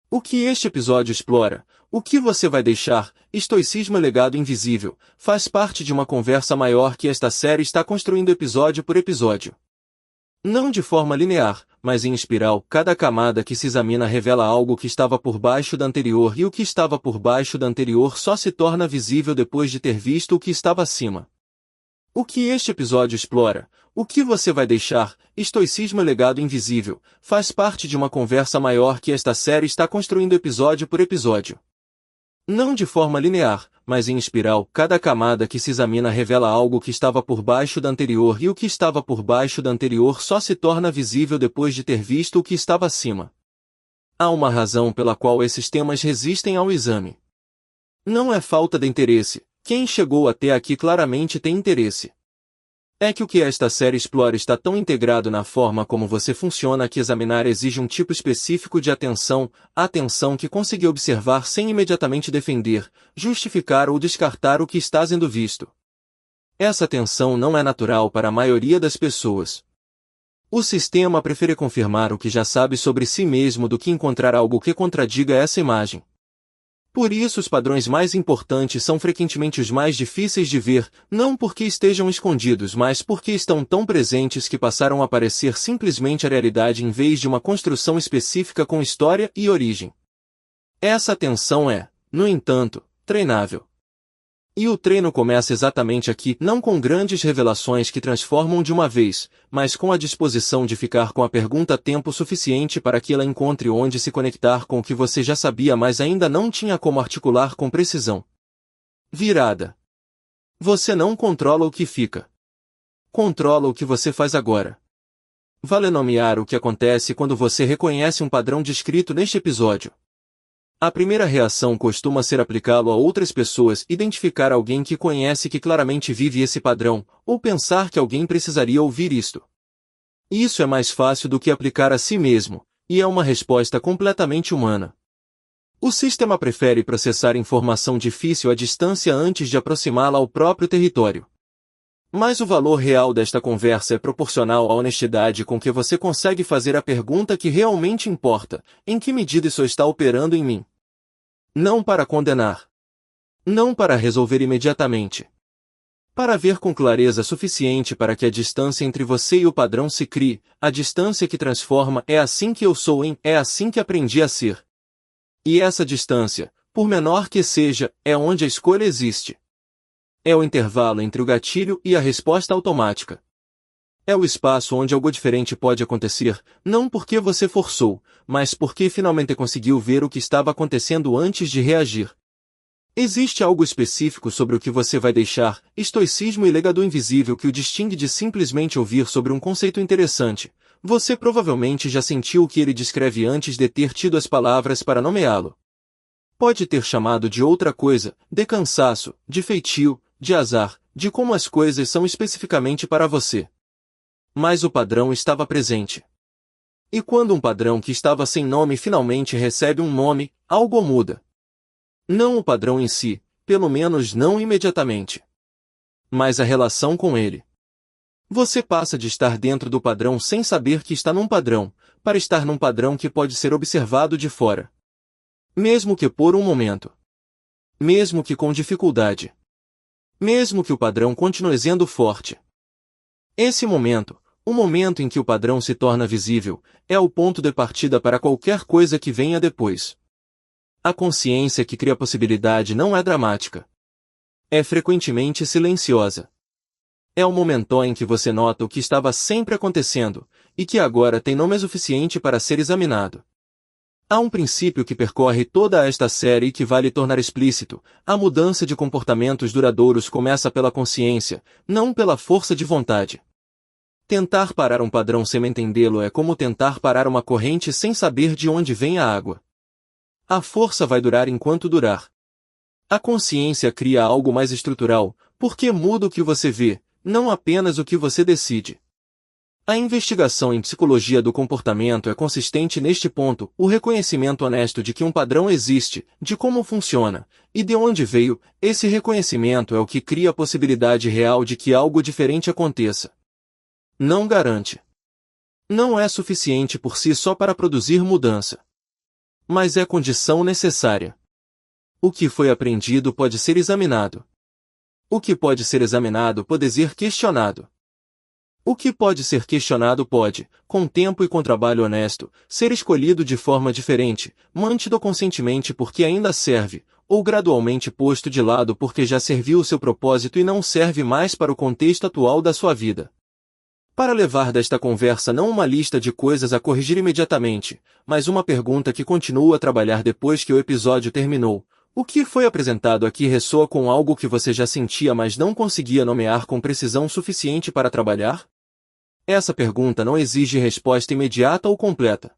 O que este episódio explora, o que você vai deixar, estoicismo e legado invisível, faz parte de uma conversa maior que esta série está construindo episódio por episódio. Não de forma linear, mas em espiral, cada camada que se examina revela algo que estava por baixo da anterior e o que estava por baixo da anterior só se torna visível depois de ter visto o que estava acima. O que este episódio explora, o que você vai deixar, estoicismo e legado invisível, faz parte de uma conversa maior que esta série está construindo episódio por episódio. Não de forma linear, mas em espiral, cada camada que se examina revela algo que estava por baixo da anterior e o que estava por baixo da anterior só se torna visível depois de ter visto o que estava acima. Há uma razão pela qual esses temas resistem ao exame. Não é falta de interesse, quem chegou até aqui claramente tem interesse. É que o que esta série explora está tão integrado na forma como você funciona que examinar exige um tipo específico de atenção, a atenção que consegue observar sem imediatamente defender, justificar ou descartar o que está sendo visto. Essa atenção não é natural para a maioria das pessoas. O sistema prefere confirmar o que já sabe sobre si mesmo do que encontrar algo que contradiga essa imagem. Por isso os padrões mais importantes são frequentemente os mais difíceis de ver, não porque estejam escondidos mas porque estão tão presentes que passaram a parecer simplesmente a realidade em vez de uma construção específica com história e origem. Essa atenção é, no entanto, treinável. E o treino começa exatamente aqui, não com grandes revelações que transformam de uma vez, mas com a disposição de ficar com a pergunta tempo suficiente para que ela encontre onde se conectar com o que você já sabia mas ainda não tinha como articular com precisão. Virada. Você não controla o que fica. Controla o que você faz agora. Vale nomear o que acontece quando você reconhece um padrão descrito neste episódio. A primeira reação costuma ser aplicá-lo a outras pessoas, identificar alguém que conhece que claramente vive esse padrão, ou pensar que alguém precisaria ouvir isto. Isso é mais fácil do que aplicar a si mesmo, e é uma resposta completamente humana. O sistema prefere processar informação difícil à distância antes de aproximá-la ao próprio território. Mas o valor real desta conversa é proporcional à honestidade com que você consegue fazer a pergunta que realmente importa: em que medida isso está operando em mim? Não para condenar. Não para resolver imediatamente. Para ver com clareza suficiente para que a distância entre você e o padrão se crie, a distância que transforma é assim que eu sou é assim que aprendi a ser. E essa distância, por menor que seja, é onde a escolha existe. É o intervalo entre o gatilho e a resposta automática. É o espaço onde algo diferente pode acontecer, não porque você forçou, mas porque finalmente conseguiu ver o que estava acontecendo antes de reagir. Existe algo específico sobre o que você vai deixar, estoicismo e legado invisível que o distingue de simplesmente ouvir sobre um conceito interessante. Você provavelmente já sentiu o que ele descreve antes de ter tido as palavras para nomeá-lo. Pode ter chamado de outra coisa, de cansaço, de feitio, de azar, de como as coisas são especificamente para você. Mas o padrão estava presente. E quando um padrão que estava sem nome finalmente recebe um nome, algo muda. Não o padrão em si, pelo menos não imediatamente. Mas a relação com ele. Você passa de estar dentro do padrão sem saber que está num padrão, para estar num padrão que pode ser observado de fora. Mesmo que por um momento. Mesmo que com dificuldade. Mesmo que o padrão continue sendo forte. Esse momento, o momento em que o padrão se torna visível, é o ponto de partida para qualquer coisa que venha depois. A consciência que cria a possibilidade não é dramática. É frequentemente silenciosa. É o momento em que você nota o que estava sempre acontecendo, e que agora tem nome suficiente para ser examinado. Há um princípio que percorre toda esta série e que vale tornar explícito: a mudança de comportamentos duradouros começa pela consciência, não pela força de vontade. Tentar parar um padrão sem entendê-lo é como tentar parar uma corrente sem saber de onde vem a água. A força vai durar enquanto durar. A consciência cria algo mais estrutural, porque muda o que você vê, não apenas o que você decide. A investigação em psicologia do comportamento é consistente neste ponto: o reconhecimento honesto de que um padrão existe, de como funciona, e de onde veio. Esse reconhecimento é o que cria a possibilidade real de que algo diferente aconteça. Não garante. Não é suficiente por si só para produzir mudança. mas é condição necessária. O que foi aprendido pode ser examinado. O que pode ser examinado pode ser questionado. O que pode ser questionado pode, com tempo e com trabalho honesto, ser escolhido de forma diferente, mantido conscientemente porque ainda serve, ou gradualmente posto de lado porque já serviu o seu propósito e não serve mais para o contexto atual da sua vida. Para levar desta conversa não uma lista de coisas a corrigir imediatamente, mas uma pergunta que continua a trabalhar depois que o episódio terminou. O que foi apresentado aqui ressoa com algo que você já sentia mas não conseguia nomear com precisão suficiente para trabalhar? Essa pergunta não exige resposta imediata ou completa.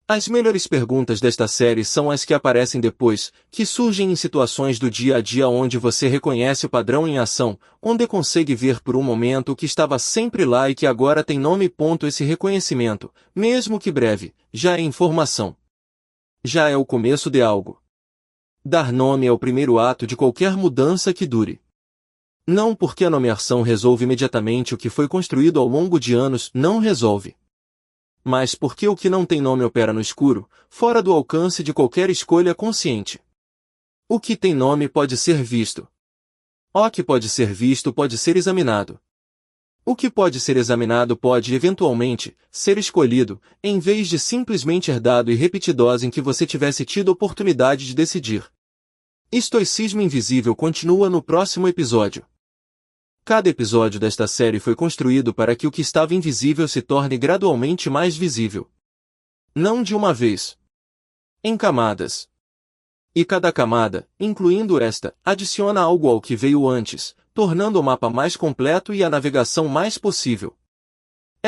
As melhores perguntas desta série são as que aparecem depois, que surgem em situações do dia a dia onde você reconhece o padrão em ação, onde consegue ver por um momento o que estava sempre lá e que agora tem nome. Esse reconhecimento, mesmo que breve, já é informação. Já é o começo de algo. Dar nome é o primeiro ato de qualquer mudança que dure. Não porque a nomeação resolve imediatamente o que foi construído ao longo de anos, não resolve. Mas porque o que não tem nome opera no escuro, fora do alcance de qualquer escolha consciente. O que tem nome pode ser visto. O que pode ser visto pode ser examinado. O que pode ser examinado pode, eventualmente, ser escolhido, em vez de simplesmente herdado e repetido em que você tivesse tido oportunidade de decidir. Estoicismo Invisível continua no próximo episódio. Cada episódio desta série foi construído para que o que estava invisível se torne gradualmente mais visível. Não de uma vez. Em camadas. E cada camada, incluindo esta, adiciona algo ao que veio antes, tornando o mapa mais completo e a navegação mais possível.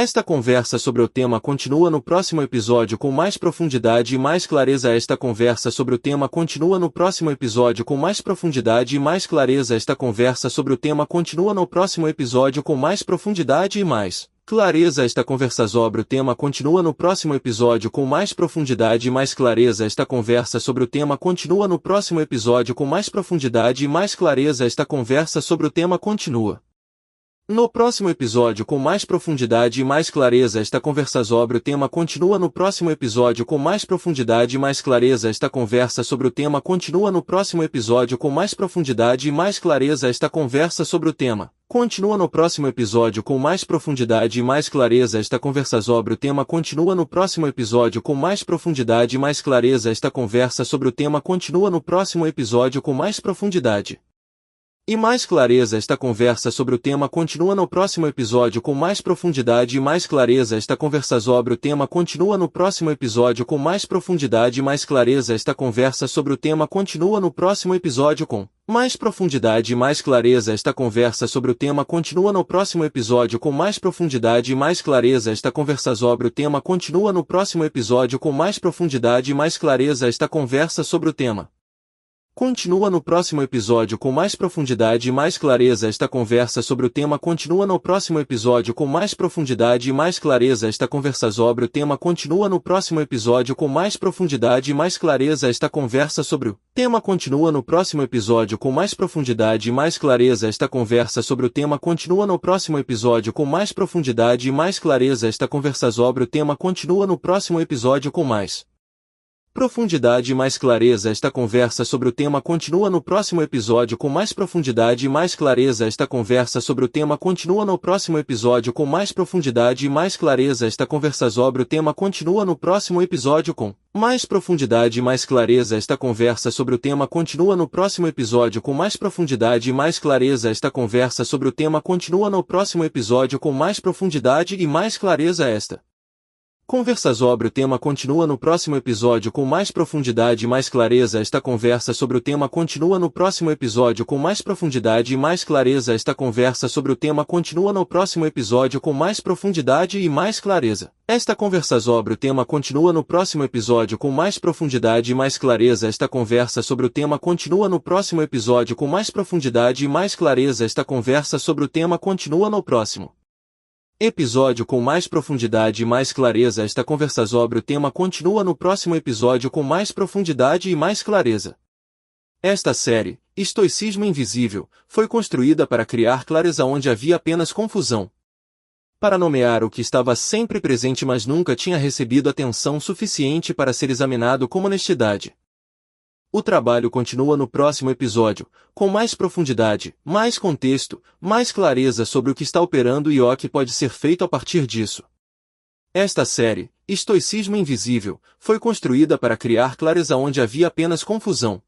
Esta conversa sobre o tema continua no próximo episódio com mais profundidade e mais clareza. Esta conversa sobre o tema continua no próximo episódio com mais profundidade e mais clareza. Esta conversa sobre o tema continua no próximo episódio com mais profundidade e mais clareza. Esta conversa sobre o tema continua no próximo episódio com mais profundidade e mais clareza. Esta conversa sobre o tema continua no próximo episódio com mais profundidade e mais clareza. Esta conversa sobre o tema continua no próximo episódio com mais profundidade e mais clareza. Esta conversa sobre o tema continua no próximo episódio com mais profundidade e mais clareza. Esta conversa sobre o tema continua no próximo episódio com mais profundidade e mais clareza. Esta conversa sobre o tema continua no próximo episódio com mais profundidade e mais clareza. Esta conversa sobre o tema continua no próximo episódio com mais profundidade e mais clareza. Esta conversa sobre o tema continua no próximo episódio com mais profundidade e mais clareza. Esta conversa sobre o tema continua no próximo episódio com mais profundidade e mais clareza. Esta conversa sobre o tema continua no próximo episódio com mais profundidade e mais clareza. Esta conversa sobre o tema continua no próximo episódio com mais profundidade e mais clareza. Esta conversa sobre o tema continua no próximo episódio com mais profundidade e mais clareza. Esta conversa sobre o tema continua no próximo episódio com mais profundidade e mais clareza. Esta conversa sobre o tema continua no próximo episódio com mais profundidade e mais clareza. Esta conversa sobre o tema continua no próximo episódio com mais profundidade e mais clareza. Esta conversa sobre o tema continua no próximo episódio com mais profundidade e mais clareza. Esta conversa sobre o tema continua no próximo episódio com mais profundidade e mais clareza. Esta conversa sobre o tema continua no próximo episódio com mais profundidade e mais clareza. Esta conversa sobre o tema continua no próximo episódio com mais profundidade e mais clareza. Esta conversa sobre o tema continua no próximo episódio com mais profundidade e mais clareza. Esta conversa sobre o tema continua no próximo episódio com mais profundidade e mais clareza. Esta conversa sobre o tema continua no próximo episódio com mais profundidade e mais clareza. Esta conversa sobre o tema continua no próximo episódio com mais profundidade e mais clareza. Esta conversa sobre o tema continua no próximo episódio com mais profundidade e mais clareza. Esta conversa sobre o tema continua no próximo episódio com mais profundidade e mais clareza. Esta conversa sobre o tema continua no próximo episódio com mais profundidade e mais clareza. Esta conversa sobre o tema continua no próximo episódio com mais profundidade e mais clareza. Esta conversa sobre o tema continua no próximo episódio com mais profundidade e mais clareza. Esta conversa sobre o tema continua no próximo episódio com mais profundidade e mais clareza. Esta conversa sobre o tema continua no próximo episódio com mais profundidade e mais clareza. Esta conversa sobre o tema continua no próximo episódio com mais profundidade e mais clareza. Esta série, Estoicismo Invisível, foi construída para criar clareza onde havia apenas confusão. para nomear o que estava sempre presente mas nunca tinha recebido atenção suficiente para ser examinado com honestidade. O trabalho continua no próximo episódio, com mais profundidade, mais contexto, mais clareza sobre o que está operando e o que pode ser feito a partir disso. Esta série, Estoicismo Invisível, foi construída para criar clareza onde havia apenas confusão.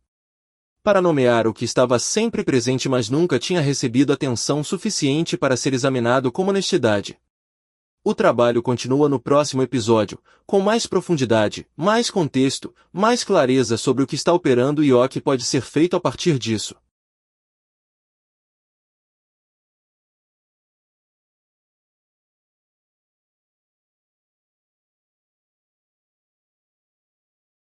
Para nomear o que estava sempre presente mas nunca tinha recebido atenção suficiente para ser examinado com honestidade. O trabalho continua no próximo episódio, com mais profundidade, mais contexto, mais clareza sobre o que está operando e o que pode ser feito a partir disso.